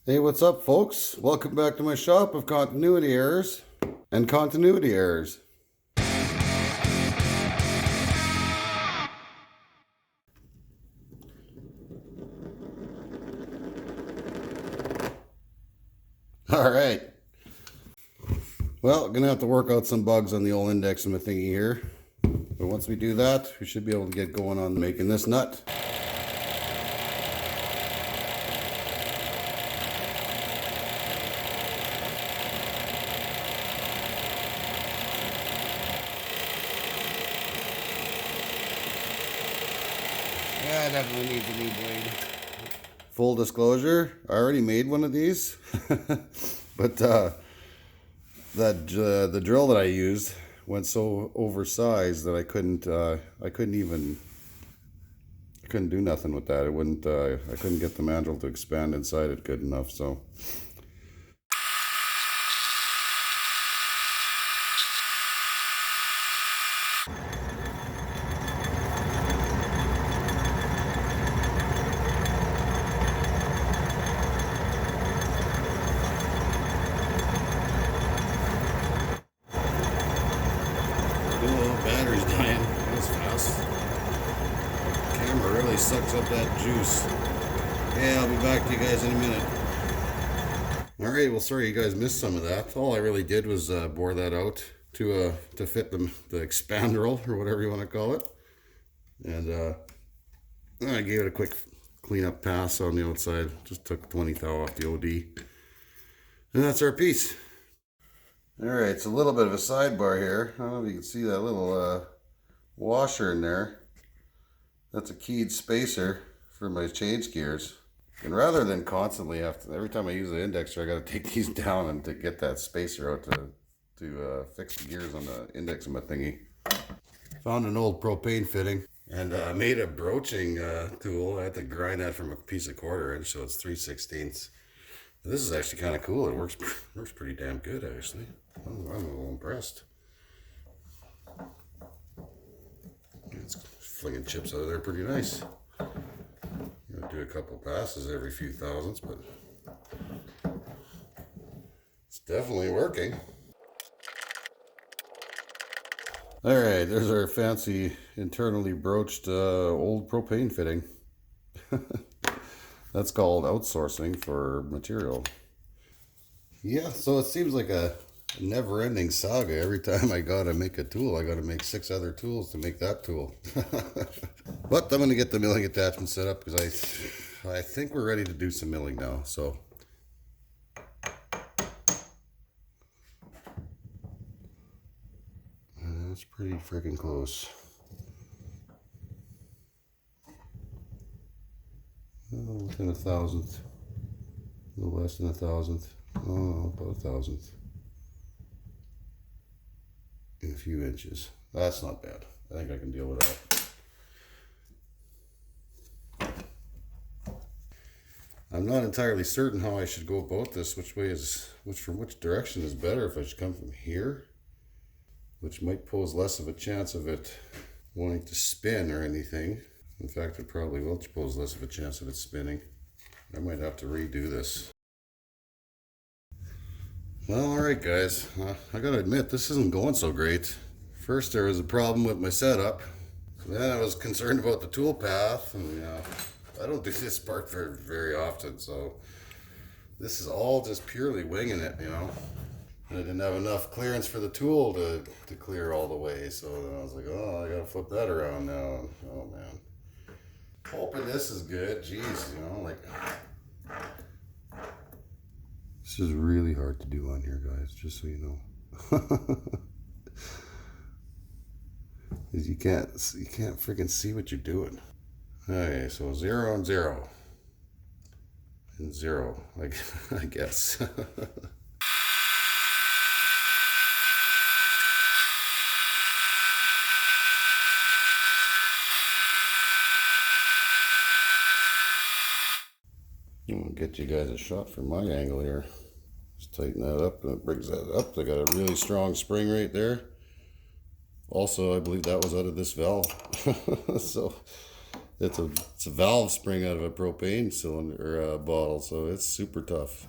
Hey, what's up, folks? Welcome back to my shop of continuity errors and continuity errors. All right. Well, gonna have to work out some bugs on the old index of my thingy here. But once we do that, we should be able to get going on making this nut. Yeah, definitely needs a new blade. Full disclosure, I already made one of these. But the drill that I used went so oversized that I couldn't do nothing with that. It wouldn't. I couldn't get the mandrel to expand inside it good enough. So. Oh, battery's dying. That was fast. Camera really sucks up that juice. Yeah, I'll be back to you guys in a minute. Alright, well, sorry you guys missed some of that. All I really did was bore that out to fit the expanderl, or whatever you want to call it. And I gave it a quick cleanup pass on the outside. Just took 20 thou off the OD. And that's our piece. Alright, it's a little bit of a sidebar here. I don't know if you can see that little washer in there. That's a keyed spacer for my change gears. And rather than constantly every time I use the indexer, I got to take these down and to get that spacer out to fix the gears on the index of my thingy. Found an old propane fitting and made a broaching tool. I had to grind that from a piece of 1/4 inch, so it's 3/16. This is actually kind of cool. It works pretty damn good, actually. I'm a little impressed. It's flinging chips out of there pretty nice. You know, do a couple passes every few thousandths, but it's definitely working. All right, there's our fancy internally broached old propane fitting. That's called outsourcing for material. Yeah, so it seems like a never-ending saga. Every time I gotta make a tool, I gotta make 6 other tools to make that tool. But I'm gonna get the milling attachment set up because I think we're ready to do some milling now. So that's pretty freaking close. Oh, within a thousandth, a little less than a thousandth. Oh, about a thousandth. In a few inches. That's not bad. I think I can deal with that. I'm not entirely certain how I should go about this. From which direction is better? If I should come from here, which might pose less of a chance of it wanting to spin or anything. In fact, it probably will pose less of a chance of it spinning. I might have to redo this. Well, alright guys, I gotta admit, this isn't going so great. First there was a problem with my setup. Then I was concerned about the tool path, and I don't do this part very often, so this is all just purely winging it, you know. And I didn't have enough clearance for the tool to clear all the way, so then I was like, oh, I gotta flip that around now. Oh man. Hoping this is good, jeez, you know, like... This is really hard to do on here, guys, just so you know. Because you can't freaking see what you're doing. Okay, so 0 and 0. And 0, like, I guess. I'm gonna get you guys a shot from my angle here. Just tighten that up, and it brings that up. I got a really strong spring right there. Also, I believe that was out of this valve. So It's a valve spring out of a propane cylinder or bottle, so it's super tough.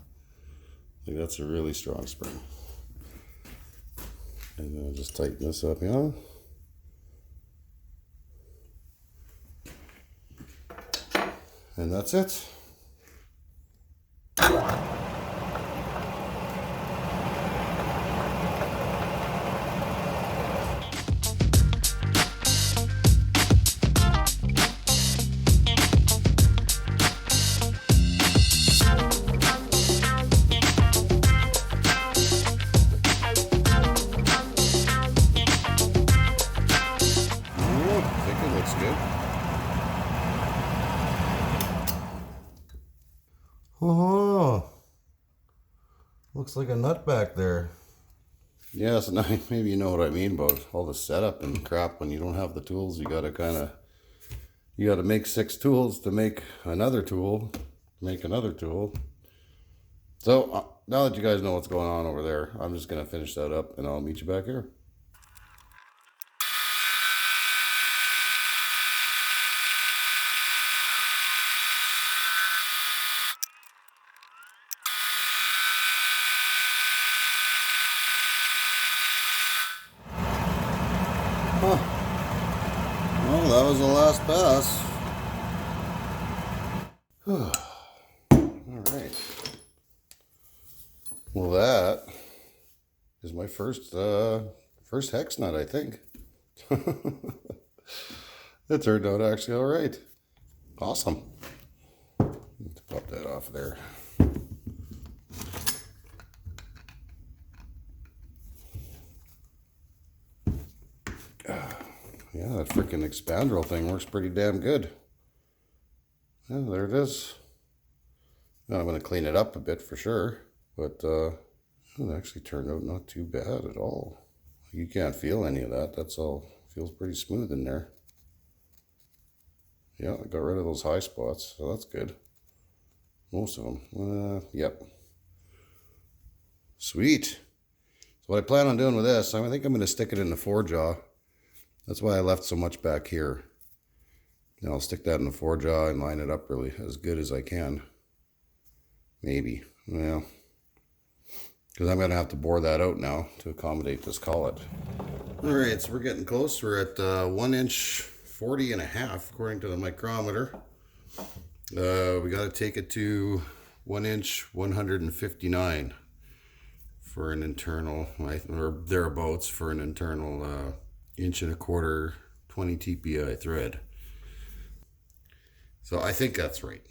Like that's a really strong spring. And then I'll just tighten this up, And that's it. Oh, looks like a nut back there. Yeah, so now maybe you know what I mean about all the setup and crap. When you don't have the tools, you gotta make 6 tools to make another tool, So now that you guys know what's going on over there, I'm just gonna finish that up and I'll meet you back here. Huh. Well, that was the last pass. All right. Well, that is my first hex nut, I think. It turned out actually all right. Awesome. Let's pop that off there. Yeah, that freaking expandrel thing works pretty damn good. Yeah, there it is. Now I'm going to clean it up a bit for sure, but it actually turned out not too bad at all. You can't feel any of that. That's all. Feels pretty smooth in there. Yeah, I got rid of those high spots, so that's good. Most of them. Yep. Sweet. So what I plan on doing with this, I think I'm going to stick it in the 4-jaw. That's why I left so much back here. Now I'll stick that in the 4-jaw and line it up really as good as I can. Maybe. Well, because I'm going to have to bore that out now to accommodate this collet. Alright, so we're getting close. We're at 1 inch 40 and a half according to the micrometer. We got to take it to 1 inch 159 for an internal, or thereabouts for an internal 1.25" 20 TPI thread. So I think that's right.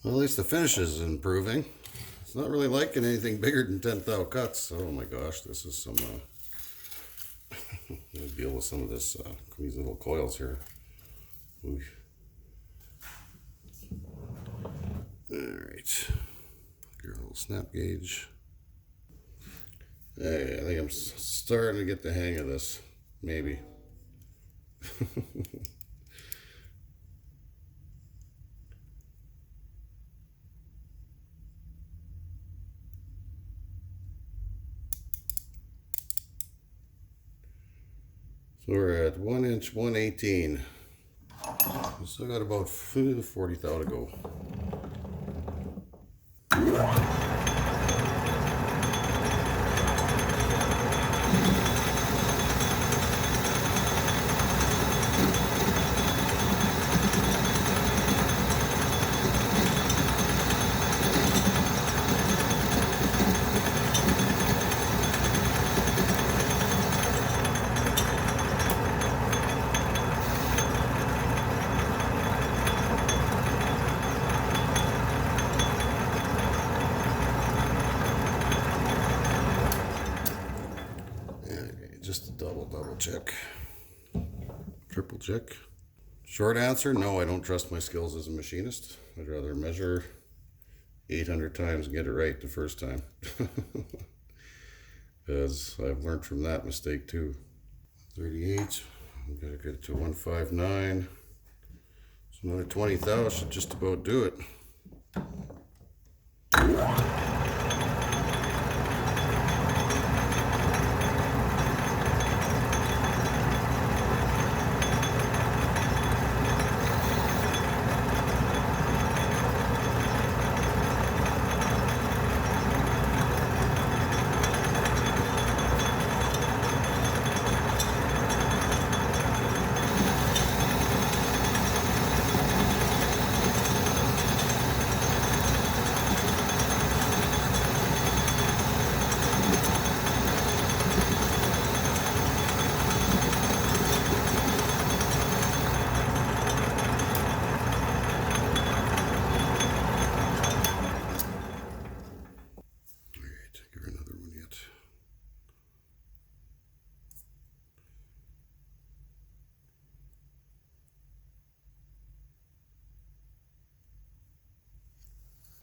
Well, at least the finish is improving. It's not really liking anything bigger than 10 thou cuts. Oh my gosh, this is some I'll deal with some of this, these little coils here. Ooh. Alright, your little snap gauge. Hey, I think I'm starting to get the hang of this, maybe. So we're at 1 inch 118. We still got about 40 thou to go. Just a double check. Triple check. Short answer, no, I don't trust my skills as a machinist. I'd rather measure 800 times and get it right the first time. Because I've learned from that mistake too. 38, I'm gonna get it to 159. So another 20 thou should just about do it.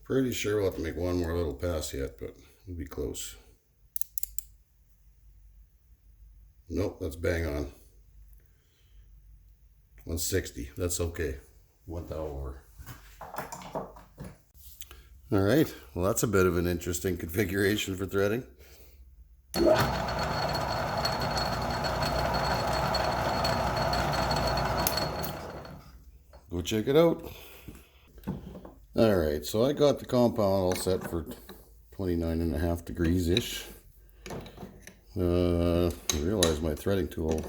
Pretty sure we'll have to make one more little pass yet, but we'll be close. Nope, that's bang on. 160, that's okay. 1 thou over. All right, well that's a bit of an interesting configuration for threading. Go check it out. All right, so I got the compound all set for 29.5 degrees ish. I realized my threading tool,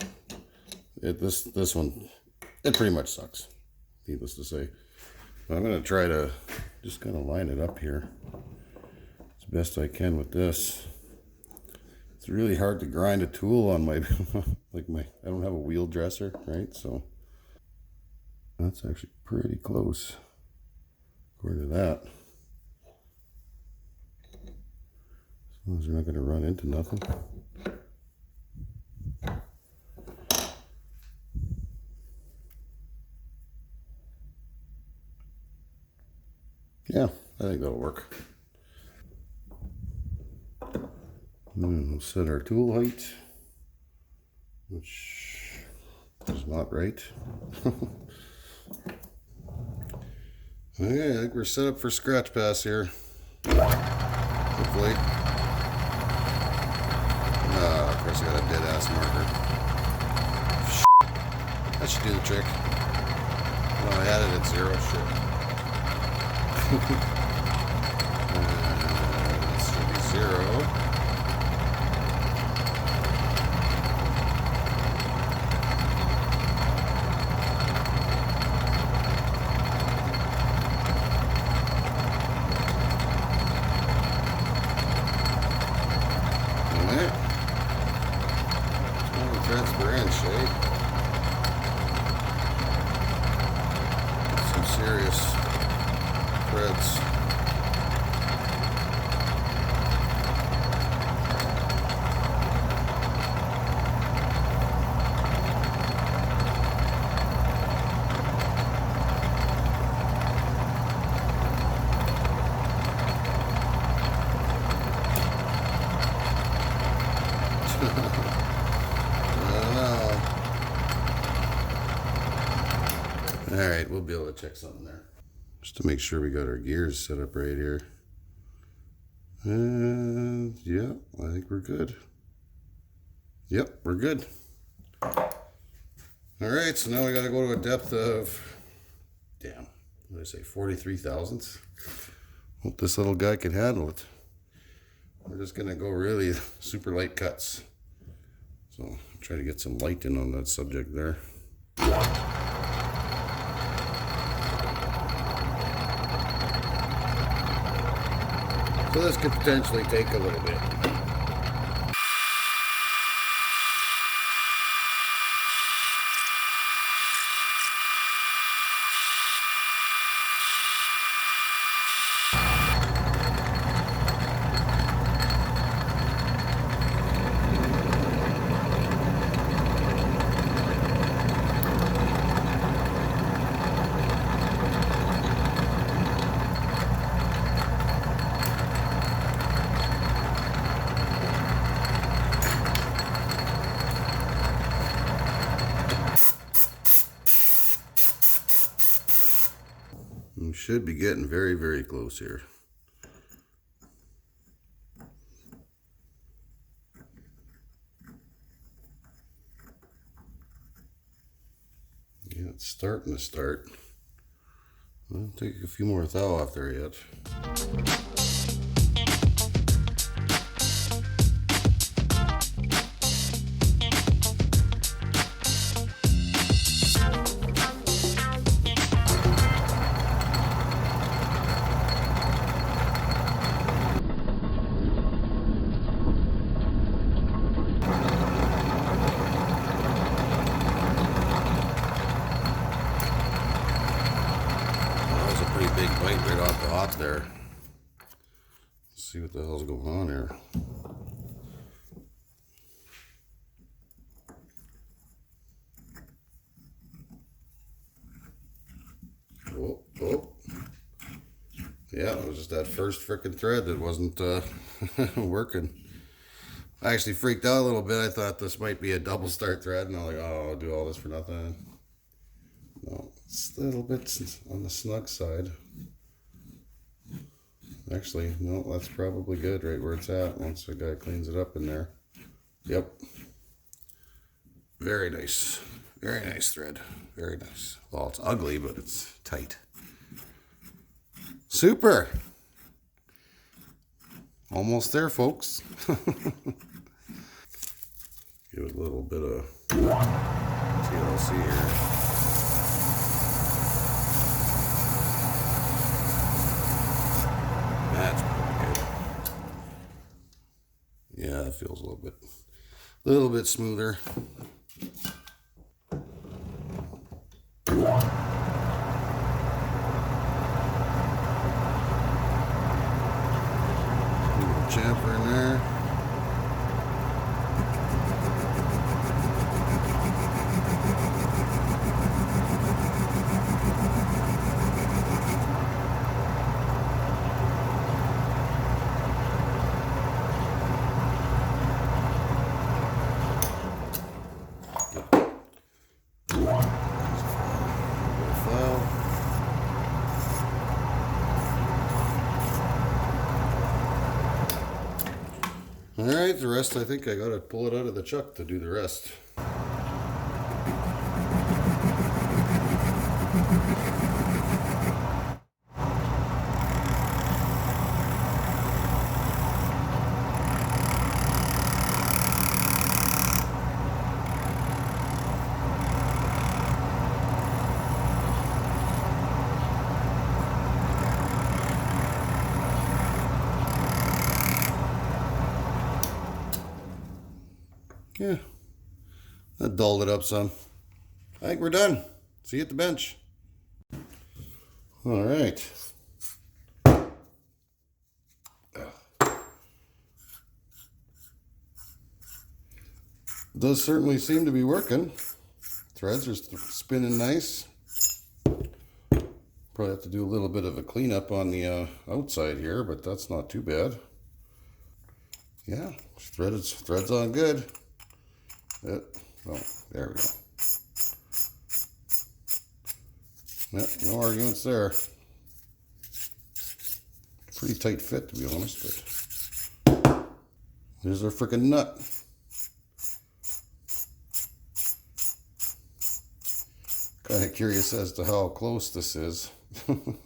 this one, it pretty much sucks, needless to say. I'm gonna try to just kind of line it up here as best I can with this. It's really hard to grind a tool on my, I don't have a wheel dresser, right? So that's actually pretty close. According to that, as long as you're not going to run into nothing. Yeah, I think that'll work. And then we'll set our tool height, which is not right. Okay, I think we're set up for scratch pass here. Hopefully. Of course I got a dead ass marker. That should do the trick. Oh, I had it at 0. Shit. This should be 0. Transparent shade. Some serious threads. All right, we'll be able to check something there. Just to make sure we got our gears set up right here. And yeah, I think we're good. Yep, we're good. All right, so now we got to go to a depth of, damn, what did I say, 43 thousandths? Hope this little guy can handle it. We're just gonna go really super light cuts. So try to get some light in on that subject there. So this could potentially take a little bit. should be getting very, very close here. Yeah, it's starting to start. I'll take a few more thou off there yet. Pretty big bite right off the hop there. Let's see what the hell's going on here. Oh, oh. Yeah, it was just that first frickin' thread that wasn't working. I actually freaked out a little bit. I thought this might be a double start thread, and I'm like, oh, I'll do all this for nothing. No, it's a little bit on the snug side. Actually, no, that's probably good right where it's at once the guy cleans it up in there. Yep. Very nice. Very nice thread. Very nice. Well, it's ugly, but it's tight. Super. Almost there, folks. Give it a little bit of TLC here. That's pretty good. Yeah, it feels a little bit smoother. Little chamfer in there. Alright, the rest I think I gotta pull it out of the chuck to do the rest. Yeah, that dulled it up some. I think we're done. See you at the bench. All right. Does certainly seem to be working. Threads are spinning nice. Probably have to do a little bit of a cleanup on the outside here, but that's not too bad. Yeah, threads on good. Oh, there we go. Yep, no arguments there. Pretty tight fit, to be honest, but there's our frickin' nut. Kind of curious as to how close this is. Don't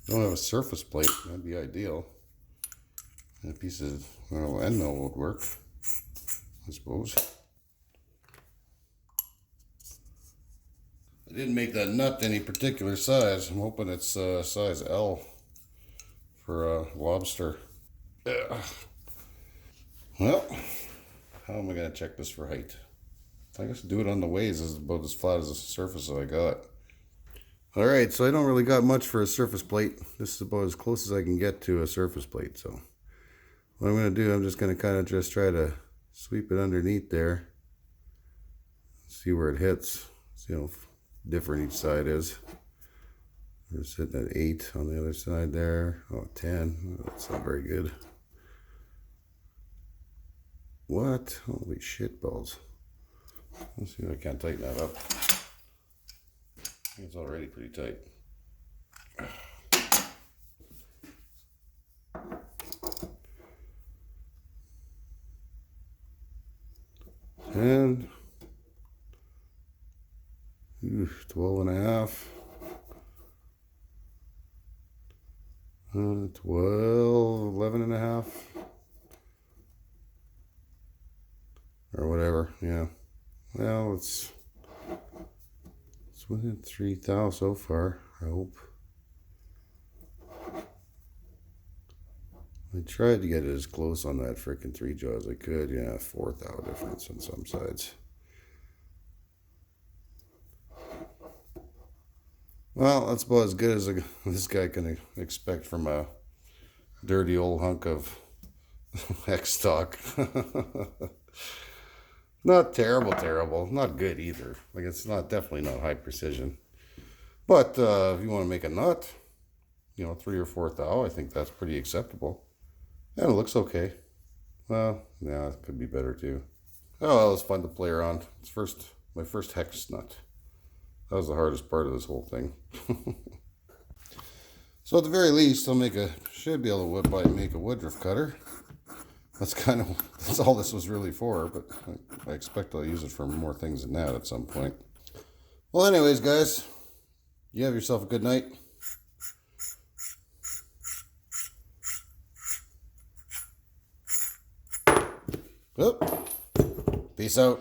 have a surface plate, that'd be ideal. And a piece of end mill would work, I suppose. I didn't make that nut any particular size. I'm hoping it's size L for lobster. Ugh. Well, how am I going to check this for height? I guess do it on the ways is about as flat as the surface that I got. Alright, so I don't really got much for a surface plate. This is about as close as I can get to a surface plate. So what I'm going to do, I'm just going to kind of just try to sweep it underneath there. See where it hits. See how different each side is. We're sitting at 8 on the other side there. Oh, 10. Oh, that's not very good. What? Holy shit balls. Let's see if I can't tighten that up. I think it's already pretty tight. in. 12 and a half. 12, 11 and a half. Or whatever, yeah. Well, it's within 3,000 so far, I hope. I tried to get it as close on that frickin' 3 jaw as I could. Yeah, 4,000 difference on some sides. Well, that's about as good as this guy can expect from a dirty old hunk of hex stock. Not terrible. Not good either. Like, it's not definitely not high precision. But if you want to make a nut, 3 or 4,000, I think that's pretty acceptable. And it looks okay. Well, yeah, it could be better too. Oh, well, it was fun to play around. It's my first hex nut. That was the hardest part of this whole thing. So at the very least, should be able to make a woodruff cutter. That's all this was really for, but I expect I'll use it for more things than that at some point. Well, anyways, guys, you have yourself a good night. Well, peace out.